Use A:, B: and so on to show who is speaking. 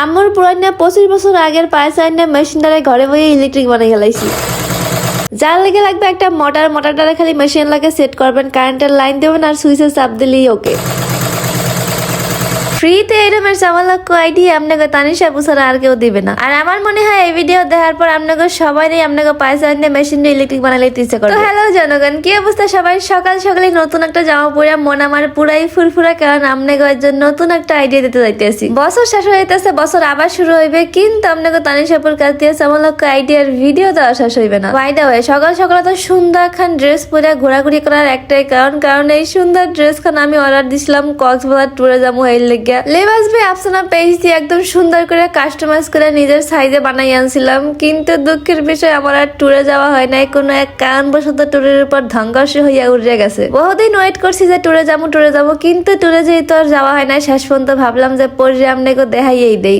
A: আমার পুরানা 25 বছর আগের পায়সাইনা মেশিন দ্বারা ঘরে বসে ইলেকট্রিক বানাই গেলাইছি। যার লেগে লাগবে একটা মোটর দ্বারা খালি মেশিন লাগে সেট করবেন, কারেন্টের লাইন দেবেন আর সুইচে চাপ দিলেই ওকে। ফ্রিতে এরমের চাওয়ালক্ষ আইডি আপনাকে তানিশা বুসারা আর কেউ দিবে না। আর আমার মনে হয় এই ভিডিও দেখার পর আপনাকে সবাই আপনাকে পয়সা এনে মেশিন দিয়ে ইলেকট্রিক বানালে ইচ্ছে করে। তো হ্যালো জনগণ, কি অবস্থা সবাই? সকাল সকালে নতুন একটা জামা পরে মন আমার পুরাই ফুরফুরা, কারণ আপনাকে জন্য নতুন একটা আইডিয়া দিতে যাইতেছি। বছর শেষ হইতেছে, বছর আবার শুরু হইবে, কিন্তু আপনাকে তানিশাপুর কাছ দিয়ে চাওয়ালক্ষ আইডিয়ার ভিডিও দেওয়া শেষ হইবে না। বাই দ্য ওয়ে, সকাল সকালে তো সুন্দর খান ড্রেস পরে ঘোরাঘুরি করার একটাই কারণ এই সুন্দর ড্রেস খান আমি অর্ডার দিছিলাম কক্সবাজার ট্যুরে যাবো এই লেগে। লেবাস ভাই আফসানা পেজ দিয়ে একদম সুন্দর করে কাস্টমাইজ করে নিজের সাইজে বানাই আনছিলাম, কিন্তু দুঃখের বিষয় আমার আর ট্যুরে যাওয়া হয় নাই। কোনো এক কারণবশত ট্যুরের উপর ধ্বংস হইয়া উড়ে গেছে। বহুদিন ওয়েট করছি যে ট্যুরে যাবো, কিন্তু ট্যুরে যেই তো আর যাওয়া হয় নাই। শেষ পর্যন্ত ভাবলাম যে পরে আপনাকে দেখাইয়েই দেই।